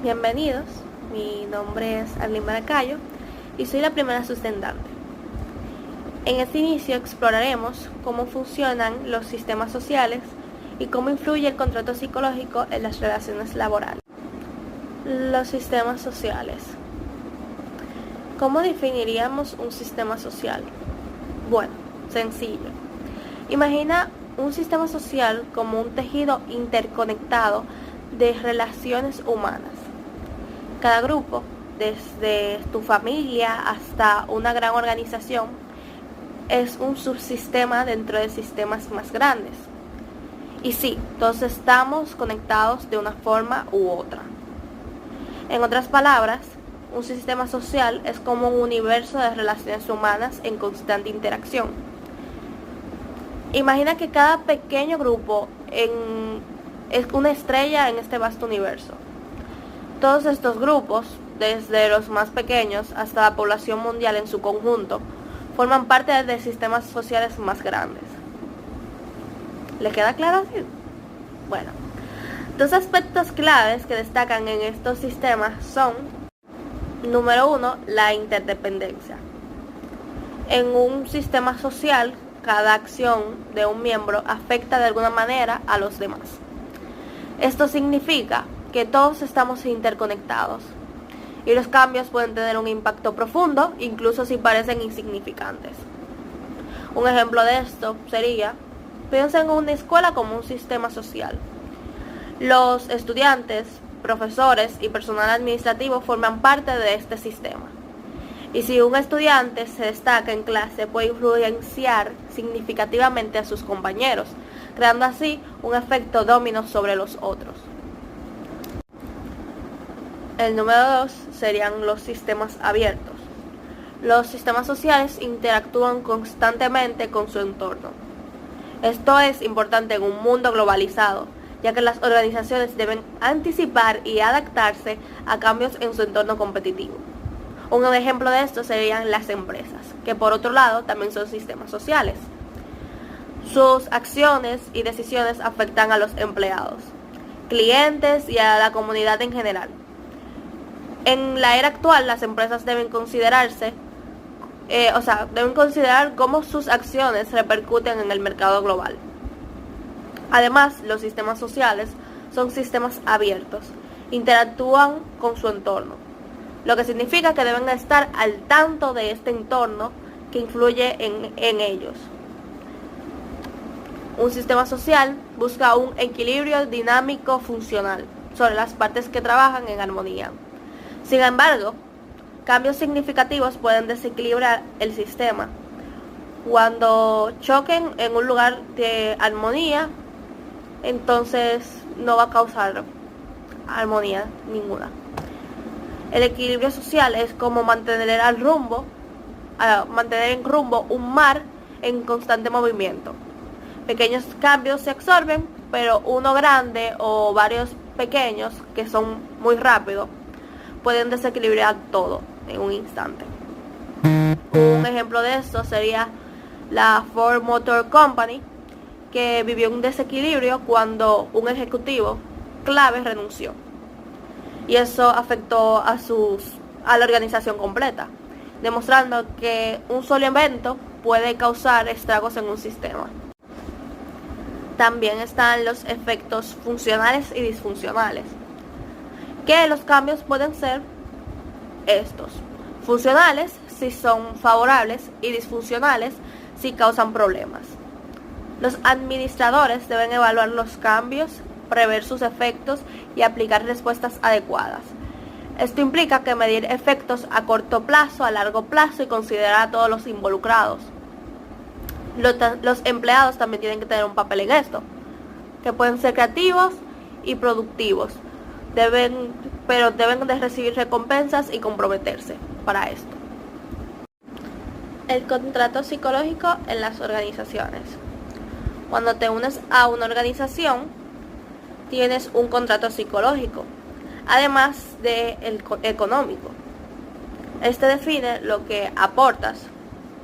Bienvenidos, mi nombre es Arlene Maracayo y soy la primera sustentante. En este inicio exploraremos cómo funcionan los sistemas sociales y cómo influye el contrato psicológico en las relaciones laborales. Los sistemas sociales. ¿Cómo definiríamos un sistema social? Bueno, sencillo. Imagina un sistema social como un tejido interconectado de relaciones humanas. Cada grupo, desde tu familia hasta una gran organización, es un subsistema dentro de sistemas más grandes. Y sí, todos estamos conectados de una forma u otra. En otras palabras, un sistema social es como un universo de relaciones humanas en constante interacción. Imagina que cada pequeño grupo es una estrella en este vasto universo. Todos estos grupos, desde los más pequeños hasta la población mundial en su conjunto, forman parte de sistemas sociales más grandes. ¿Le queda claro así? Bueno, dos aspectos claves que destacan en estos sistemas son: número 1, la interdependencia. En un sistema social, cada acción de un miembro afecta de alguna manera a los demás. Esto significa que todos estamos interconectados y los cambios pueden tener un impacto profundo, incluso si parecen insignificantes. Un ejemplo de esto sería: piensa en una escuela como un sistema social. Los estudiantes, profesores y personal administrativo forman parte de este sistema. Y si un estudiante se destaca en clase, puede influenciar significativamente a sus compañeros, creando así un efecto dominó sobre los otros. El número 2 serían los sistemas abiertos. Los sistemas sociales interactúan constantemente con su entorno. Esto es importante en un mundo globalizado, ya que las organizaciones deben anticipar y adaptarse a cambios en su entorno competitivo. Un ejemplo de esto serían las empresas, que por otro lado también son sistemas sociales. Sus acciones y decisiones afectan a los empleados, clientes y a la comunidad en general. En la era actual, las empresas deben considerar cómo sus acciones repercuten en el mercado global. Además, los sistemas sociales son sistemas abiertos, interactúan con su entorno, lo que significa que deben estar al tanto de este entorno que influye en ellos. Un sistema social busca un equilibrio dinámico funcional sobre las partes que trabajan en armonía. Sin embargo, cambios significativos pueden desequilibrar el sistema. Cuando choquen en un lugar de armonía, entonces no va a causar armonía ninguna. El equilibrio social es como mantener en rumbo un mar en constante movimiento. Pequeños cambios se absorben, pero uno grande o varios pequeños que son muy rápidos pueden desequilibrar todo en un instante. Un ejemplo de esto sería la Ford Motor Company, que vivió un desequilibrio cuando un ejecutivo clave renunció. Y eso afectó a la organización completa, demostrando que un solo evento puede causar estragos en un sistema. También están los efectos funcionales y disfuncionales, que los cambios pueden ser estos: funcionales si son favorables y disfuncionales si causan problemas. Los administradores deben evaluar los cambios, prever sus efectos y aplicar respuestas adecuadas. Esto implica que medir efectos a corto plazo, a largo plazo y considerar a todos los involucrados. Los empleados también tienen que tener un papel en esto, que pueden ser creativos y productivos, pero deben de recibir recompensas y comprometerse para esto. El contrato psicológico en las organizaciones. Cuando te unes a una organización, tienes un contrato psicológico, además del económico. Este define lo que aportas.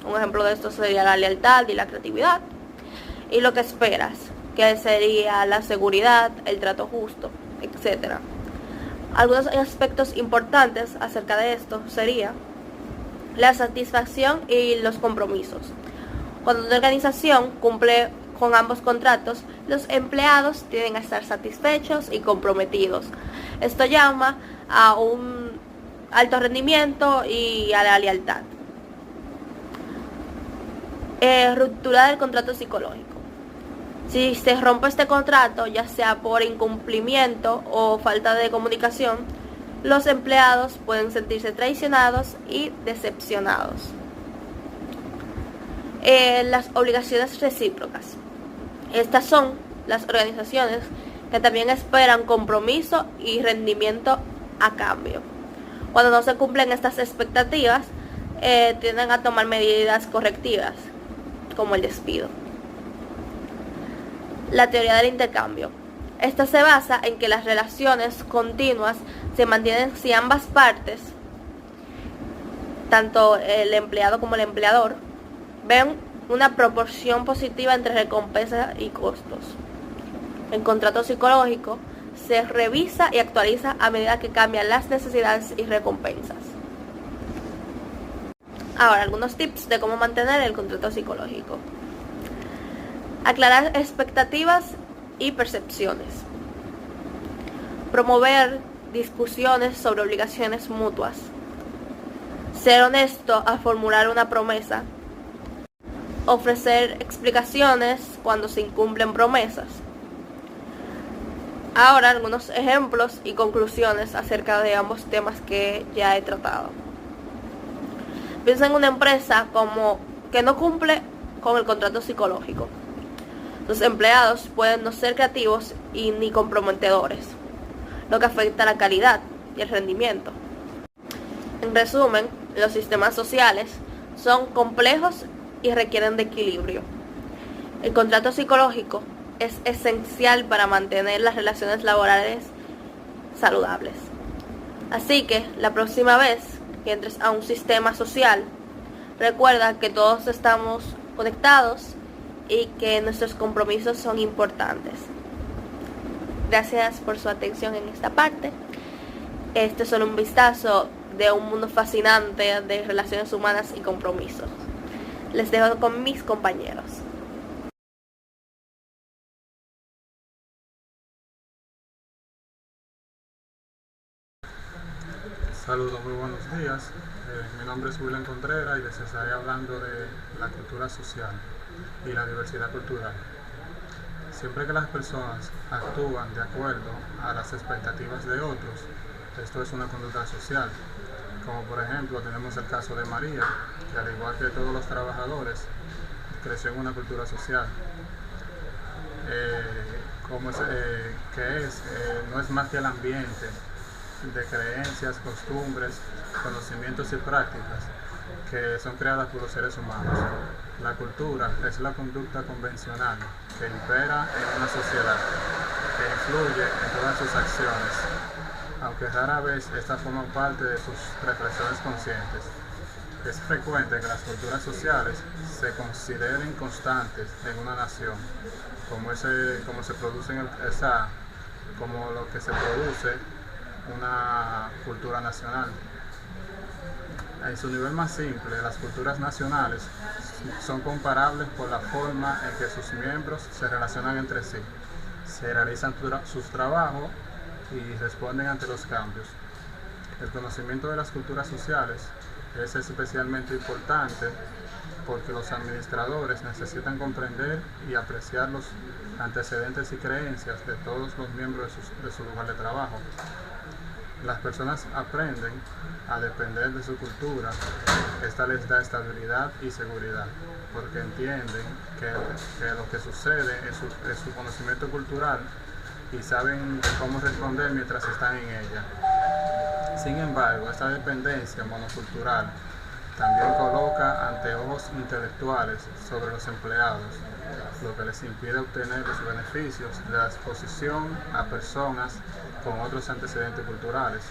Un ejemplo de esto sería la lealtad y la creatividad. Y lo que esperas, que sería la seguridad, el trato justo, etc. Algunos aspectos importantes acerca de esto sería la satisfacción y los compromisos. Cuando una organización cumple con ambos contratos, los empleados tienden a estar satisfechos y comprometidos. Esto llama a un alto rendimiento y a la lealtad. Ruptura del contrato psicológico. Si se rompe este contrato, ya sea por incumplimiento o falta de comunicación, los empleados pueden sentirse traicionados y decepcionados. Las obligaciones recíprocas. Estas son las organizaciones que también esperan compromiso y rendimiento a cambio. Cuando no se cumplen estas expectativas, tienden a tomar medidas correctivas, como el despido. La teoría del intercambio. Esta se basa en que las relaciones continuas se mantienen si ambas partes, tanto el empleado como el empleador, ven una proporción positiva entre recompensa y costos. El contrato psicológico se revisa y actualiza a medida que cambian las necesidades y recompensas. Ahora, algunos tips de cómo mantener el contrato psicológico. Aclarar expectativas y percepciones. Promover discusiones sobre obligaciones mutuas. Ser honesto al formular una promesa. Ofrecer explicaciones cuando se incumplen promesas. Ahora algunos ejemplos y conclusiones acerca de ambos temas que ya he tratado. Piensa en una empresa como que no cumple con el contrato psicológico. Los empleados pueden no ser creativos y ni comprometedores, lo que afecta la calidad y el rendimiento. En resumen, los sistemas sociales son complejos y requieren de equilibrio. El contrato psicológico es esencial para mantener las relaciones laborales saludables. Así que la próxima vez que entres a un sistema social, recuerda que todos estamos conectados y que nuestros compromisos son importantes. Gracias por su atención en esta parte. Este es solo un vistazo de un mundo fascinante de relaciones humanas y compromisos. Les dejo con mis compañeros. Saludos, muy buenos días. Mi nombre es William Contreras y les estaré hablando de la cultura social y la diversidad cultural. Siempre que las personas actúan de acuerdo a las expectativas de otros, esto es una conducta social. Como por ejemplo tenemos el caso de María, que al igual que todos los trabajadores, creció en una cultura social. No es más que el ambiente de creencias, costumbres, conocimientos y prácticas que son creadas por los seres humanos. La cultura es la conducta convencional que impera en una sociedad, que influye en todas sus acciones, aunque rara vez esta forma parte de sus reflexiones conscientes. Es frecuente que las culturas sociales se consideren constantes en una nación, como lo que se produce una cultura nacional. En su nivel más simple, las culturas nacionales son comparables por la forma en que sus miembros se relacionan entre sí, se realizan sus trabajos y responden ante los cambios. El conocimiento de las culturas sociales es especialmente importante porque los administradores necesitan comprender y apreciar los antecedentes y creencias de todos los miembros de su lugar de trabajo. Las personas aprenden a depender de su cultura. Esta les da estabilidad y seguridad, porque entienden que lo que sucede es su conocimiento cultural y saben cómo responder mientras están en ella. Sin embargo, esta dependencia monocultural también coloca anteojos intelectuales sobre los empleados, lo que les impide obtener los beneficios de la exposición a personas con otros antecedentes culturales.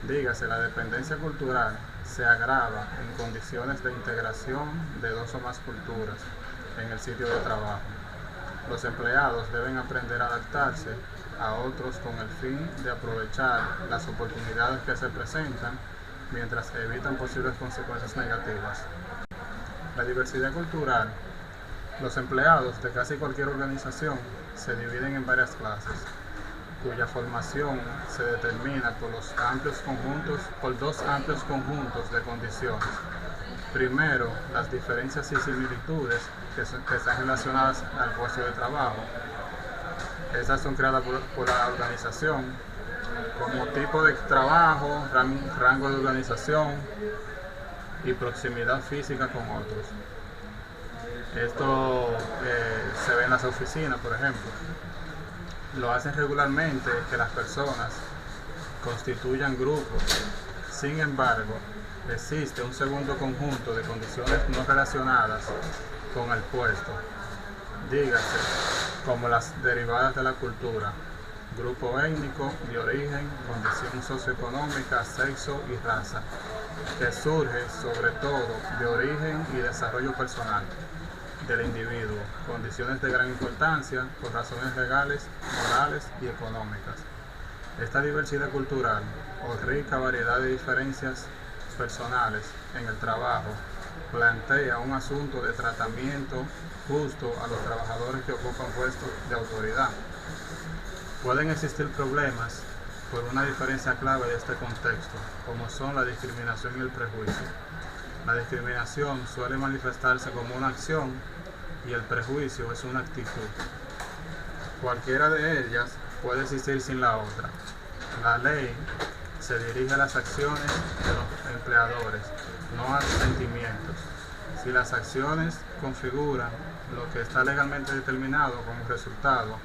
Dígase, la dependencia cultural se agrava en condiciones de integración de dos o más culturas en el sitio de trabajo. Los empleados deben aprender a adaptarse a otros con el fin de aprovechar las oportunidades que se presentan mientras evitan posibles consecuencias negativas. La diversidad cultural. Los empleados de casi cualquier organización se dividen en varias clases, cuya formación se determina por dos amplios conjuntos de condiciones. Primero, las diferencias y similitudes que están relacionadas al puesto de trabajo. Estas son creadas por la organización como tipo de trabajo, rango de organización y proximidad física con otros. Esto se ve en las oficinas, por ejemplo. Lo hacen regularmente que las personas constituyan grupos. Sin embargo, existe un segundo conjunto de condiciones no relacionadas con el puesto, dígase, como las derivadas de la cultura, grupo étnico, de origen, condición socioeconómica, sexo y raza, que surge sobre todo de origen y desarrollo personal del individuo, condiciones de gran importancia por razones legales, morales y económicas. Esta diversidad cultural o rica variedad de diferencias personales en el trabajo plantea un asunto de tratamiento justo a los trabajadores que ocupan puestos de autoridad. Pueden existir problemas por una diferencia clave de este contexto, como son la discriminación y el prejuicio. La discriminación suele manifestarse como una acción y el prejuicio es una actitud. Cualquiera de ellas puede existir sin la otra. La ley se dirige a las acciones de los empleadores, no a sentimientos. Si las acciones configuran lo que está legalmente determinado como resultado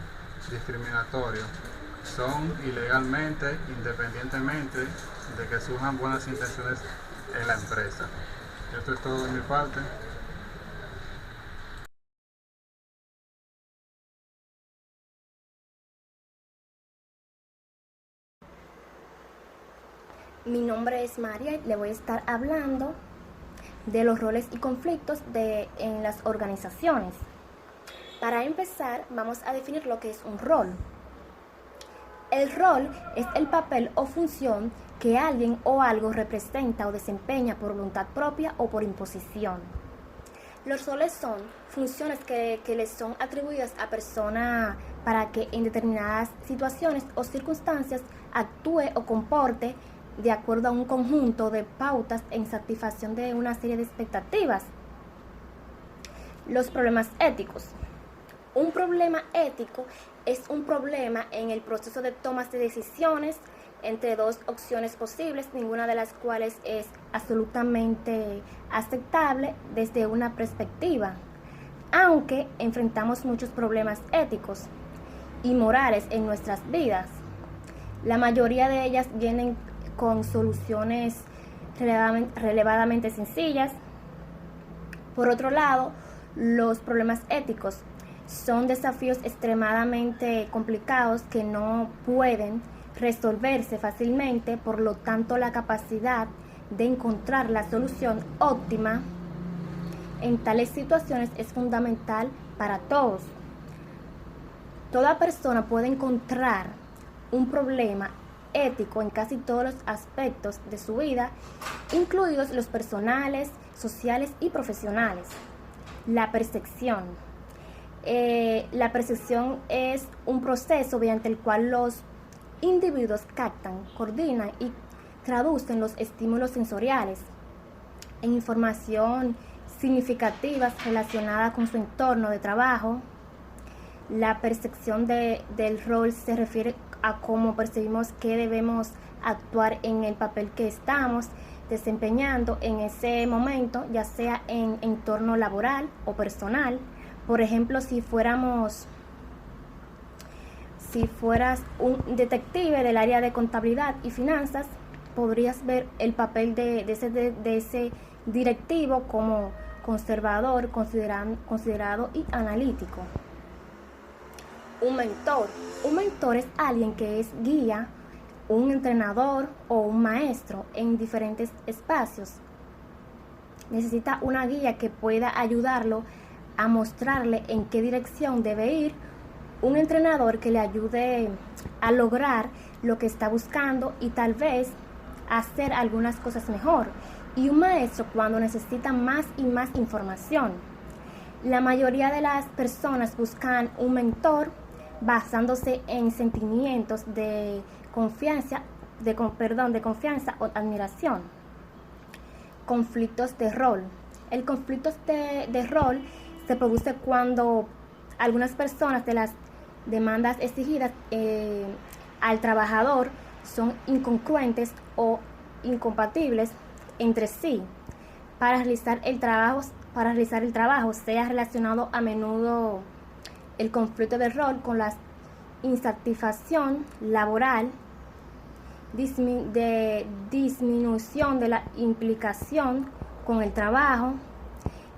discriminatorio, son ilegalmente, independientemente de que surjan buenas intenciones en la empresa. Esto es todo de mi parte. Mi nombre es María y le voy a estar hablando de los roles y conflictos en las organizaciones. Para empezar, vamos a definir lo que es un rol. El rol es el papel o función que alguien o algo representa o desempeña por voluntad propia o por imposición. Los roles son funciones que les son atribuidas a persona para que en determinadas situaciones o circunstancias actúe o comporte de acuerdo a un conjunto de pautas en satisfacción de una serie de expectativas. Los problemas éticos. Un problema ético es un problema en el proceso de tomas de decisiones entre dos opciones posibles, ninguna de las cuales es absolutamente aceptable desde una perspectiva, aunque enfrentamos muchos problemas éticos y morales en nuestras vidas. La mayoría de ellas vienen con soluciones relevadamente sencillas. Por otro lado, los problemas éticos son desafíos extremadamente complicados que no pueden resolverse fácilmente, por lo tanto la capacidad de encontrar la solución óptima en tales situaciones es fundamental para todos. Toda persona puede encontrar un problema ético en casi todos los aspectos de su vida, incluidos los personales, sociales y profesionales. La percepción. La percepción es un proceso mediante el cual los individuos captan, coordinan y traducen los estímulos sensoriales en información significativa relacionada con su entorno de trabajo. La percepción del rol se refiere a cómo percibimos que debemos actuar en el papel que estamos desempeñando en ese momento, ya sea en entorno laboral o personal. Por ejemplo, si fueras un detective del área de contabilidad y finanzas, podrías ver el papel de ese directivo como conservador, considerado y analítico. Un mentor. Un mentor es alguien que es guía, un entrenador o un maestro en diferentes espacios. Necesita una guía que pueda ayudarlo a mostrarle en qué dirección debe ir, un entrenador que le ayude a lograr lo que está buscando y tal vez hacer algunas cosas mejor, y un maestro cuando necesita más y más información. La mayoría de las personas buscan un mentor basándose en sentimientos de confianza, de confianza o admiración. Conflictos de rol. El conflicto de rol se produce cuando algunas personas de las demandas exigidas al trabajador son incongruentes o incompatibles entre sí. Para realizar el trabajo sea relacionado a menudo el conflicto de rol con la insatisfacción laboral, de disminución de la implicación con el trabajo,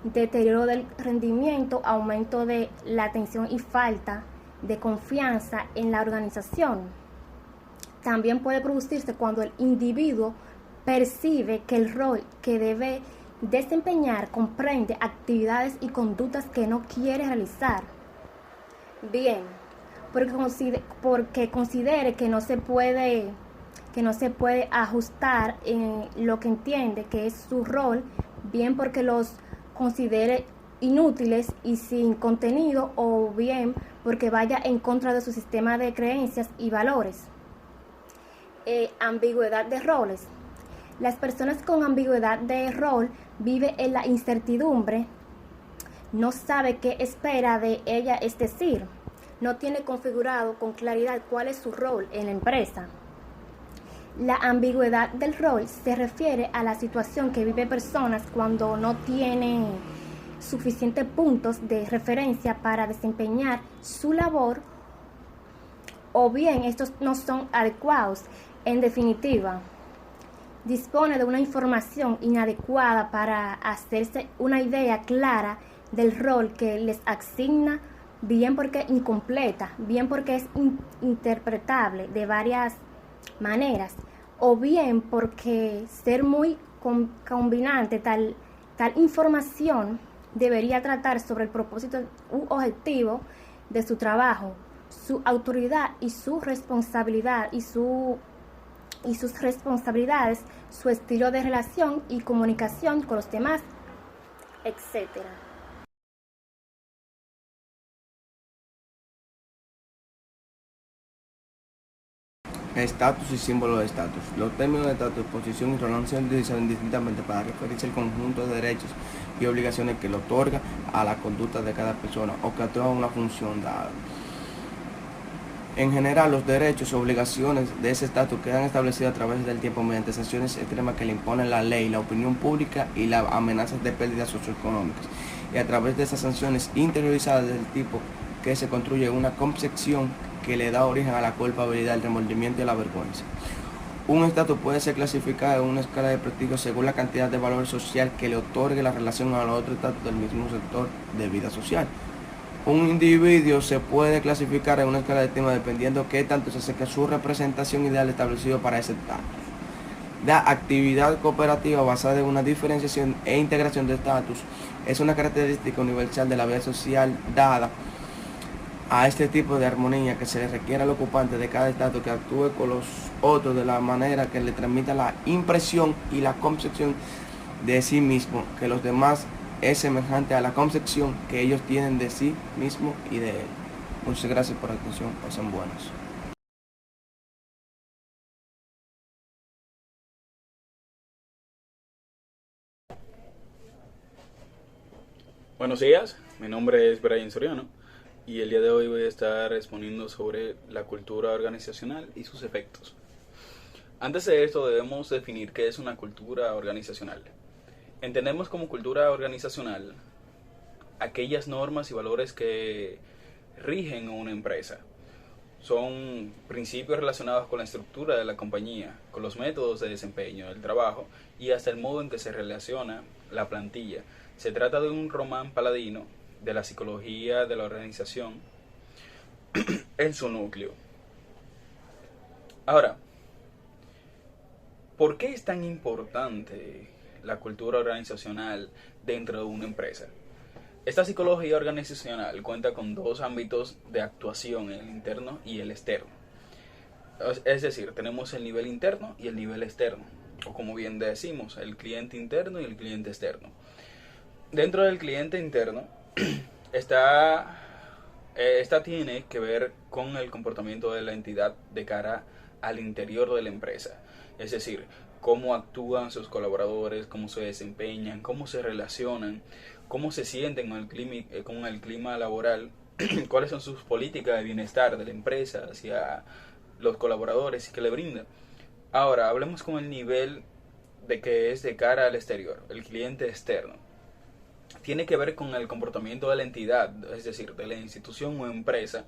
deterioro del rendimiento, aumento de la tensión y falta de confianza en la organización. También puede producirse cuando el individuo percibe que el rol que debe desempeñar comprende actividades y conductas que no quiere realizar. Bien, porque considere que no se puede ajustar en lo que entiende que es su rol, bien porque los considere inútiles y sin contenido, o bien porque vaya en contra de su sistema de creencias y valores. Ambigüedad de roles. Las personas con ambigüedad de rol viven en la incertidumbre, no sabe qué espera de ella, es decir, no tiene configurado con claridad cuál es su rol en la empresa. La ambigüedad del rol se refiere a la situación que vive personas cuando no tienen suficientes puntos de referencia para desempeñar su labor, o bien estos no son adecuados. En definitiva, dispone de una información inadecuada para hacerse una idea clara del rol que les asigna, bien porque incompleta, bien porque es interpretable de varias maneras, o bien porque ser muy combinante tal información debería tratar sobre el propósito u objetivo de su trabajo, su autoridad y su responsabilidad y sus responsabilidades, su estilo de relación y comunicación con los demás, etc. Estatus y símbolo de estatus. Los términos de estatus, posición y rol han sido utilizados indistintamente para referirse al conjunto de derechos y obligaciones que le otorga a la conducta de cada persona o que otorga una función dada. En general, los derechos y obligaciones de ese estatus quedan establecidos a través del tiempo mediante sanciones extremas que le imponen la ley, la opinión pública y las amenazas de pérdidas socioeconómicas, y a través de esas sanciones interiorizadas del tipo que se construye una concepción que le da origen a la culpabilidad, el remordimiento y la vergüenza. Un estatus puede ser clasificado en una escala de prestigio según la cantidad de valor social que le otorgue la relación a los otros estatus del mismo sector de vida social. Un individuo se puede clasificar en una escala de estima dependiendo qué tanto se acerca a su representación ideal establecido para ese estatus. La actividad cooperativa basada en una diferenciación e integración de estatus es una característica universal de la vida social dada a este tipo de armonía que se le requiere al ocupante de cada estatus que actúe con los otros de la manera que le transmita la impresión y la concepción de sí mismo, que los demás es semejante a la concepción que ellos tienen de sí mismo y de él. Muchas gracias por la atención, pasen buenos. Buenos días, mi nombre es Brian Soriano y el día de hoy voy a estar exponiendo sobre la cultura organizacional y sus efectos. Antes de esto debemos definir qué es una cultura organizacional. Entendemos como cultura organizacional aquellas normas y valores que rigen a una empresa. Son principios relacionados con la estructura de la compañía, con los métodos de desempeño del trabajo y hasta el modo en que se relaciona la plantilla. Se trata de un román paladino de la psicología de la organización en su núcleo. Ahora, ¿por qué es tan importante la cultura organizacional dentro de una empresa? Esta psicología organizacional cuenta con dos ámbitos de actuación, el interno y el externo. Es decir, tenemos el nivel interno y el nivel externo, o como bien decimos, el cliente interno y el cliente externo. Dentro del cliente interno, esta tiene que ver con el comportamiento de la entidad de cara al interior de la empresa. Es decir, cómo actúan sus colaboradores, cómo se desempeñan, cómo se relacionan, cómo se sienten con el clima laboral, cuáles son sus políticas de bienestar de la empresa hacia los colaboradores y qué le brinda. Ahora, hablemos con el nivel de que es de cara al exterior, el cliente externo. Tiene que ver con el comportamiento de la entidad, es decir, de la institución o empresa,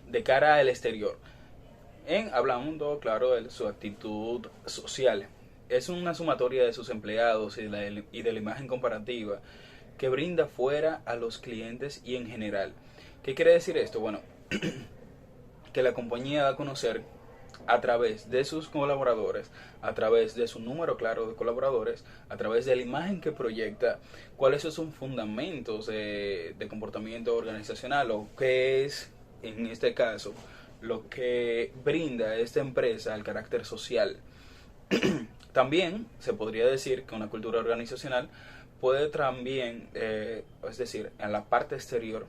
de cara al exterior. Hablando, claro, de su actitud social. Es una sumatoria de sus empleados y de la imagen comparativa que brinda fuera a los clientes y en general. ¿Qué quiere decir esto? Bueno, que la compañía da a conocer a través de sus colaboradores, a través de su número claro de colaboradores, a través de la imagen que proyecta, cuáles son sus fundamentos de comportamiento organizacional, o qué es, en este caso, lo que brinda esta empresa al carácter social. También se podría decir que una cultura organizacional puede también, es decir, en la parte exterior,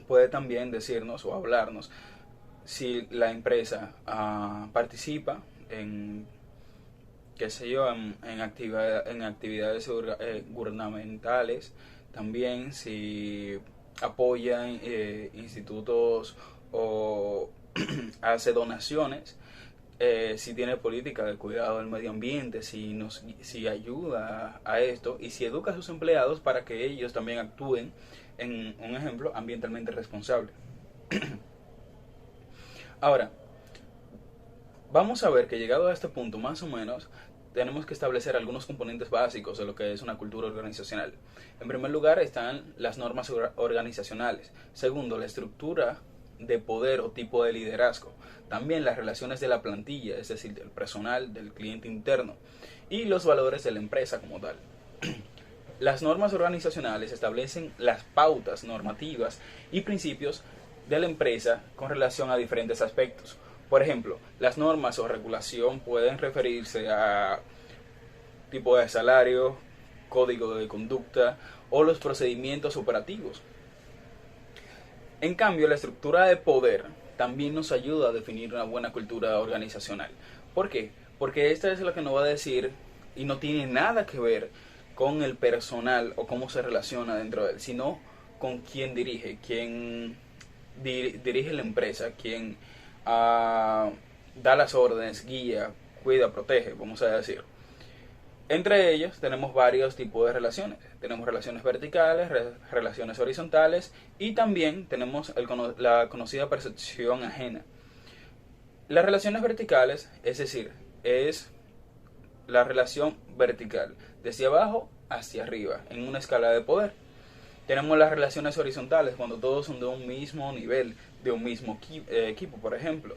puede también decirnos o hablarnos si la empresa participa en, qué sé yo, en actividades gubernamentales, también si apoya institutos o hace donaciones, si tiene política de cuidado del medio ambiente, si ayuda a esto y si educa a sus empleados para que ellos también actúen en un ejemplo ambientalmente responsable. Ahora, vamos a ver que llegado a este punto, más o menos, tenemos que establecer algunos componentes básicos de lo que es una cultura organizacional. En primer lugar están las normas organizacionales. Segundo, la estructura de poder o tipo de liderazgo. También las relaciones de la plantilla, es decir, del personal, del cliente interno. Y los valores de la empresa como tal. Las normas organizacionales establecen las pautas normativas y principios de la empresa con relación a diferentes aspectos. Por ejemplo, las normas o regulación pueden referirse a tipo de salario, código de conducta o los procedimientos operativos. En cambio, la estructura de poder también nos ayuda a definir una buena cultura organizacional. ¿Por qué? Porque esta es lo que nos va a decir y no tiene nada que ver con el personal o cómo se relaciona dentro de él, sino con quién dirige, quién dirige la empresa, quién da las órdenes, guía, cuida, protege, vamos a decir. Entre ellos tenemos varios tipos de relaciones. Tenemos relaciones verticales, relaciones horizontales y también tenemos la conocida percepción ajena. Las relaciones verticales, es decir, es la relación vertical, desde abajo hacia arriba, en una escala de poder. Tenemos las relaciones horizontales, cuando todos son de un mismo nivel, de un mismo equipo, por ejemplo.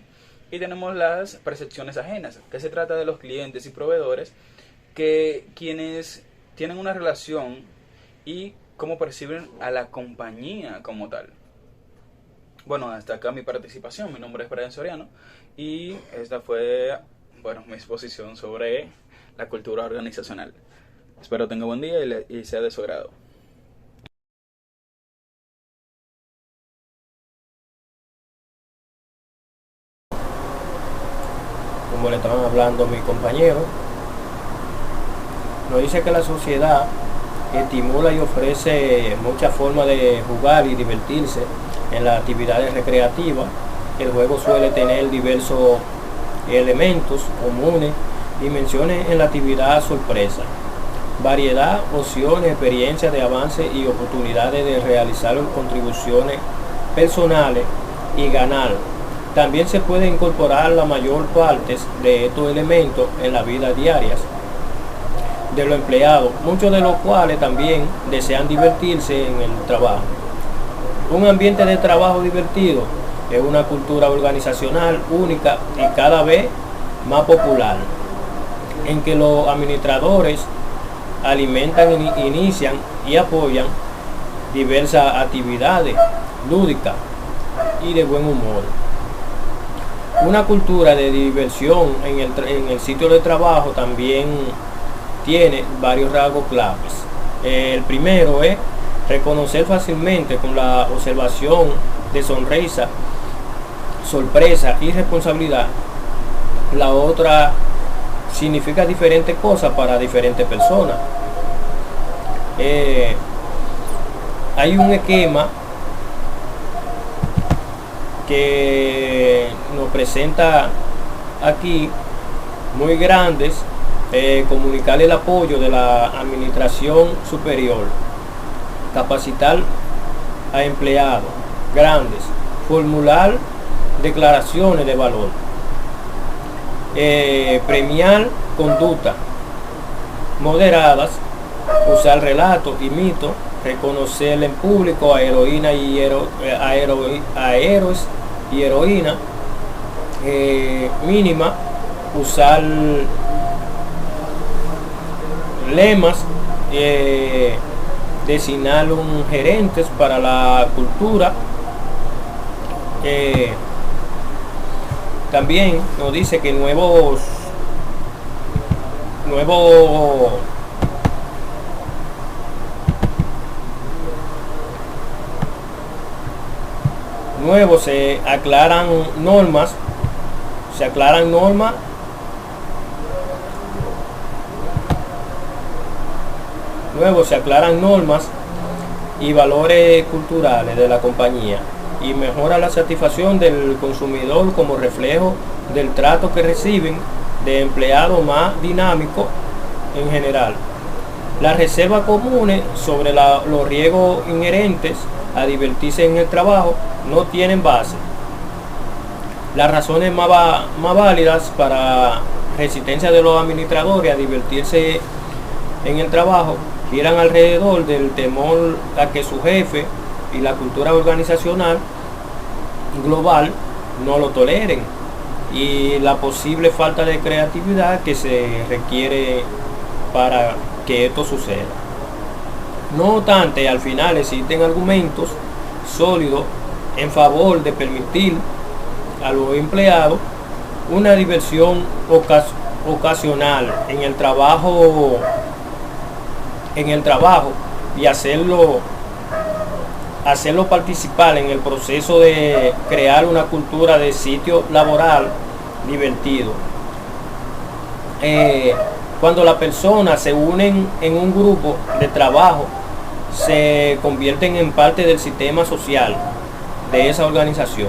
Y tenemos las percepciones ajenas, que se trata de los clientes y proveedores, que quienes tienen una relación y cómo perciben a la compañía como tal. Bueno, hasta acá mi participación. Mi nombre es Brian Soriano y esta fue, mi exposición sobre la cultura organizacional. Espero tenga buen día y sea de su agrado. Como le estaban hablando mi compañero, nos dice que la sociedad estimula y ofrece muchas formas de jugar y divertirse en las actividades recreativas. El juego suele tener diversos elementos comunes, dimensiones en la actividad sorpresa, variedad, opciones, experiencias de avance y oportunidades de realizar contribuciones personales y ganar. También se puede incorporar la mayor parte de estos elementos en la vida diaria de los empleados, muchos de los cuales también desean divertirse en el trabajo. Un ambiente de trabajo divertido es una cultura organizacional única y cada vez más popular, en que los administradores alimentan, inician y apoyan diversas actividades lúdicas y de buen humor. Una cultura de diversión en el sitio de trabajo también tiene varios rasgos claves. El primero es reconocer fácilmente con la observación de sonrisa, sorpresa y responsabilidad. La otra significa diferentes cosas para diferentes personas. Hay un esquema que nos presenta aquí muy grandes, comunicar el apoyo de la administración superior, capacitar a empleados grandes, formular declaraciones de valor, premiar conductas moderadas, usar relatos y mitos, reconocer en público a heroínas y héroes y heroínas, mínima, usar lemas, designar un gerentes para la cultura. También nos dice que nuevos se aclaran normas, y valores culturales de la compañía, y mejora la satisfacción del consumidor como reflejo del trato que reciben de empleados más dinámicos en general. Las reservas comunes sobre los riesgos inherentes a divertirse en el trabajo no tienen base. Las razones más válidas para resistencia de los administradores a divertirse en el trabajo giran alrededor del temor a que su jefe y la cultura organizacional global no lo toleren, y la posible falta de creatividad que se requiere para que esto suceda. No obstante, al final existen argumentos sólidos en favor de permitir a los empleados una diversión ocasional en el trabajo y hacerlo participar en el proceso de crear una cultura de sitio laboral divertido. Cuando las personas se unen en un grupo de trabajo, se convierten en parte del sistema social de esa organización.